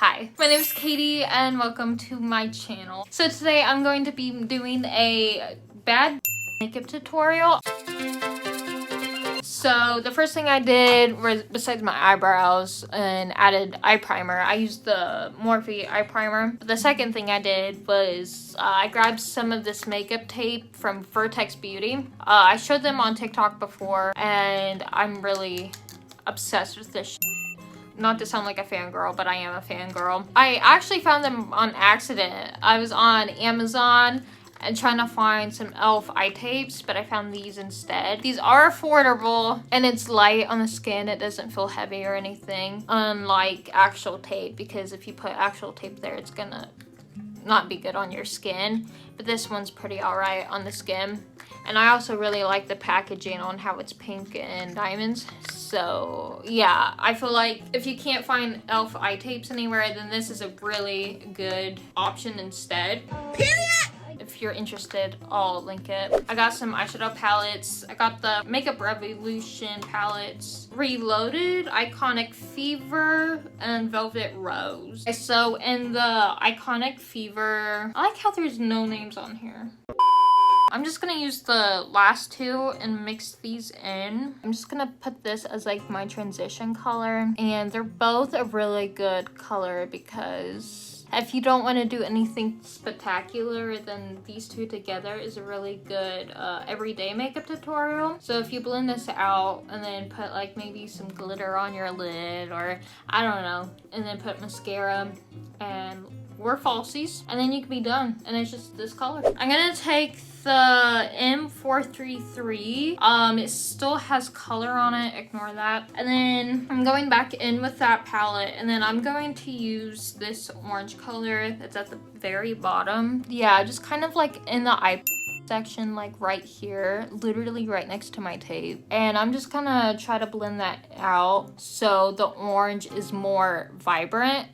Hi, my name is Katie and welcome to my channel. So today I'm going to be doing a bad makeup tutorial. So the first thing I did was, besides my eyebrows and added eye primer, I used the Morphe eye primer. The second thing I did was I grabbed some of this makeup tape from Vertex Beauty. I showed them on TikTok before and I'm really obsessed with this shit. Not to sound like a fangirl, but I am a fangirl. I actually found them on accident. I was on Amazon and trying to find some e.l.f. eye tapes, but I found these instead. These are affordable and it's light on the skin. It doesn't feel heavy or anything, unlike actual tape, because if you put actual tape there, it's gonna not be good on your skin. But this one's pretty alright on the skin. And I also really like the packaging on how it's pink and diamonds. So yeah, I feel like if you can't find e.l.f. eye tapes anywhere, then this is a really good option instead. Period! If you're interested, I'll link it. I got some eyeshadow palettes. I got the Makeup Revolution palettes, Reloaded, Iconic Fever, and Velvet Rose. So in the Iconic Fever, I like how there's no names on here. I'm just gonna use the last two and mix these in. I'm just gonna put this as like my transition color, and they're both a really good color because if you don't want to do anything spectacular, then these two together is a really good everyday makeup tutorial. So if you blend this out and then put like maybe some glitter on your lid, or I don't know, and then put mascara and wear falsies, and then you can be done, and it's just this color. I'm gonna take the M433. It still has color on it, ignore that. And then I'm going back in with that palette, and then I'm going to use this orange color that's at the very bottom. Yeah, just kind of like in the eye section, like right here, literally right next to my tape. And I'm just gonna try to blend that out so the orange is more vibrant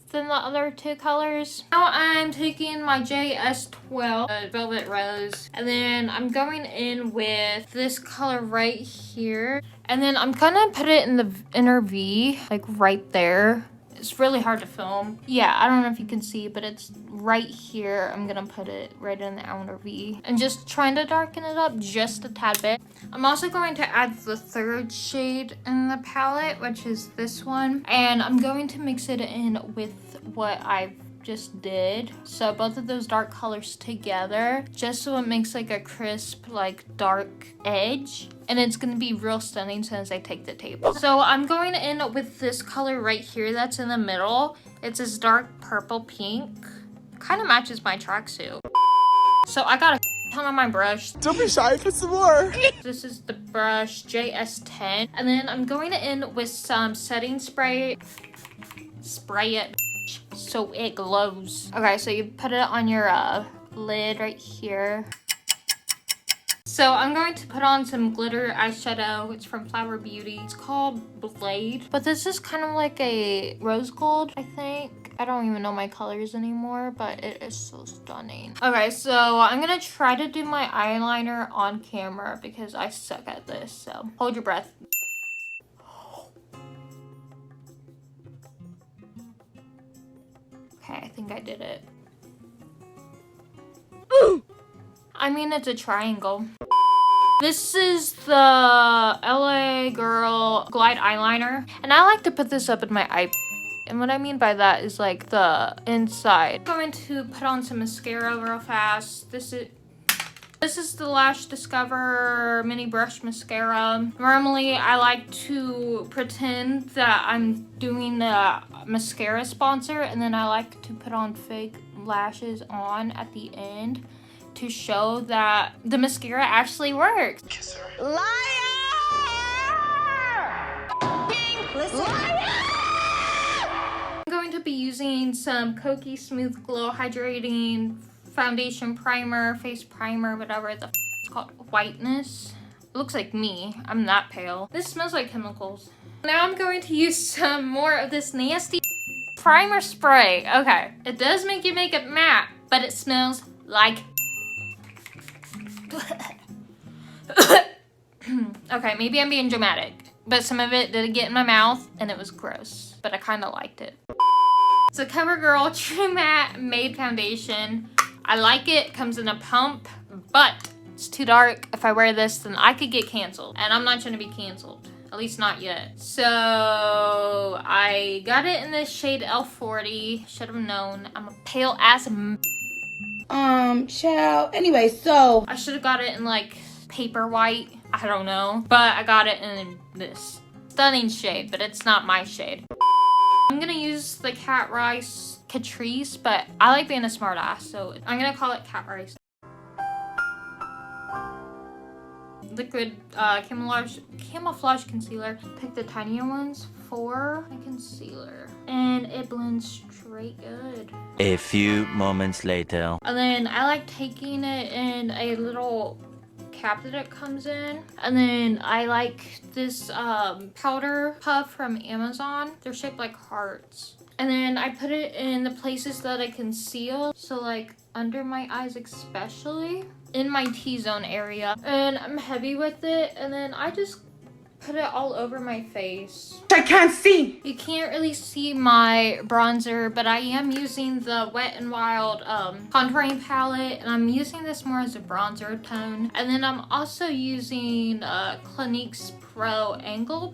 than the other two colors. Now I'm taking my JS12 Velvet Rose, and then I'm going in with this color right here, and then I'm gonna put it in the inner V, like right there. It's really hard to film. Yeah, I don't know if you can see, but it's right here. I'm gonna put it right in the outer V and just trying to darken it up just a tad bit. I'm also going to add the third shade in the palette, which is this one. And I'm going to mix it in with what I just did. So both of those dark colors together, just so it makes like a crisp, like dark edge. And it's gonna be real stunning as soon as I take the tape off. So I'm going in with this color right here that's in the middle. It's this dark purple pink. Kind of matches my tracksuit. So I got a ton on my brush. Don't be shy, put some more. This is the brush JS10. And then I'm going in with some setting spray. Spray it so it glows. Okay, so you put it on your lid right here. So I'm going to put on some glitter eyeshadow. It's from Flower Beauty. It's called Blade, but this is kind of like a rose gold, I think. I don't even know my colors anymore, but it is so stunning. Okay, so I'm gonna try to do my eyeliner on camera because I suck at this, so hold your breath. Okay, I think I did it. Ooh! I mean, it's a triangle. This is the LA Girl Glide Eyeliner, and I like to put this up in my eye. And what I mean by that is like the inside. I'm going to put on some mascara real fast. This is the Lash Discover Mini Brush Mascara. Normally, I like to pretend that I'm doing a mascara sponsor, and then I like to put on fake lashes on at the end to show that the mascara actually works. Kiss her. Liar! Liar! I'm going to be using some Kokie Smooth Glow Hydrating Foundation Primer, Face Primer, whatever the it's called. Whiteness. It looks like me. I'm that pale. This smells like chemicals. Now I'm going to use some more of this nasty primer spray. Okay, it does make your makeup matte, but it smells like okay, maybe I'm being dramatic, but some of it did get in my mouth and it was gross, but I kind of liked it. It's a CoverGirl True Matte Matte Foundation. I like it. Comes in a pump, but it's too dark. If I wear this, then I could get canceled. And I'm not trying to be canceled. At least not yet. So I got it in this shade L40. Should have known. I'm a pale ass child. Anyway, so I should have got it in like paper white. I don't know. But I got it in this stunning shade, but it's not my shade. I'm gonna use the Catrice, but I like being a smartass, so I'm gonna call it Catrice. Liquid camouflage concealer. Pick the tinier ones for my concealer, and it blends straight good. A few moments later. And then I like taking it in a little cap that it comes in, and then I like this powder puff from Amazon. They're shaped like hearts, and then I put it in the places that I conceal, so like under my eyes, especially in my T-zone area, and I'm heavy with it, and then I just put it all over my face. I can't see. You can't really see my bronzer, but I am using the Wet n Wild contouring palette, and I'm using this more as a bronzer tone. And then I'm also using Clinique's Pro Angle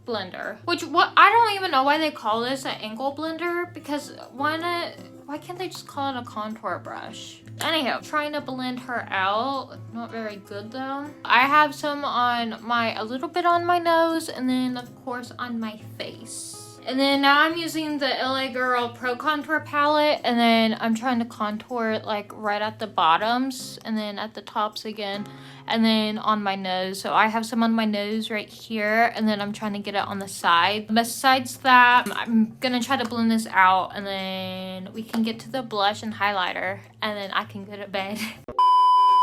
Blender, which I don't even know why they call this an angle blender, because why can't they just call it a contour brush? Anyhow, trying to blend her out. Not very good though. I have some on a little bit on my nose, and then of course on my face. And then now I'm using the LA Girl Pro Contour palette, and then I'm trying to contour it like right at the bottoms and then at the tops again, and then on my nose. So I have some on my nose right here, and then I'm trying to get it on the side. Besides that, I'm gonna try to blend this out, and then we can get to the blush and highlighter, and then I can go to bed.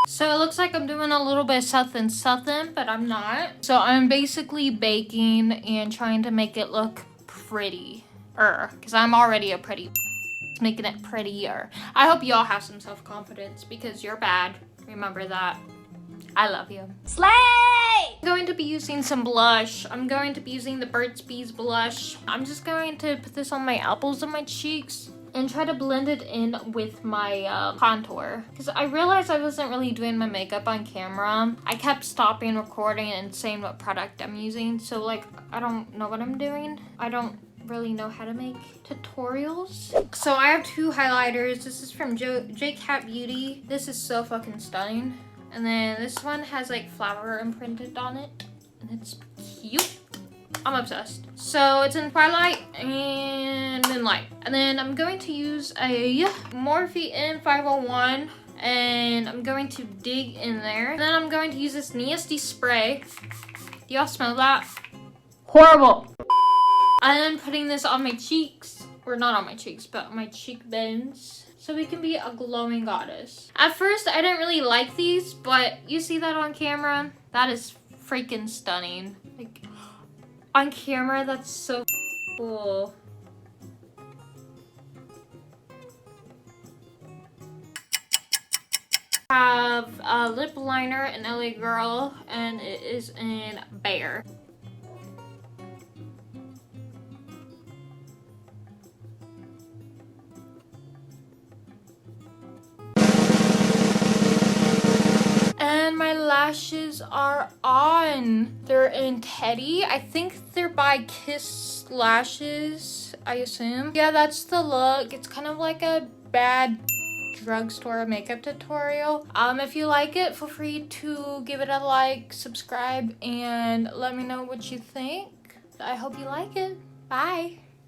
So it looks like I'm doing a little bit of something, but I'm not. So I'm basically baking and trying to make it look pretty, because I'm already a pretty, making it prettier. I hope y'all have some self-confidence, because you're bad. Remember that. I love you. Slay! I'm going to be using some blush. I'm going to be using the Burt's Bees blush. I'm just going to put this on my apples and my cheeks and try to blend it in with my contour, because I realized I wasn't really doing my makeup on camera. I kept stopping recording and saying what product I'm using, so like I don't know what I'm doing. I don't really know how to make tutorials. So I have two highlighters. This is from J Cat Beauty. This is so fucking stunning. And then this one has like flower imprinted on it, and it's cute. I'm obsessed. So it's in Twilight and Moonlight. And then I'm going to use a Morphe N501, and I'm going to dig in there. And then I'm going to use this nasty spray. Do y'all smell that? Horrible. And then putting this on my cheeks, or not on my cheeks, but on my cheekbones, so we can be a glowing goddess. At first, I didn't really like these, but you see that on camera? That is freaking stunning. Like, on camera, that's so cool. I have a lip liner in LA Girl, and it is in Bear. And my lashes are on. They're in Teddy. I think they're by Kiss Lashes, I assume. Yeah, that's the look. It's kind of like a bad drugstore makeup tutorial. If you like it, feel free to give it a like, subscribe, and let me know what you think. I hope you like it. Bye.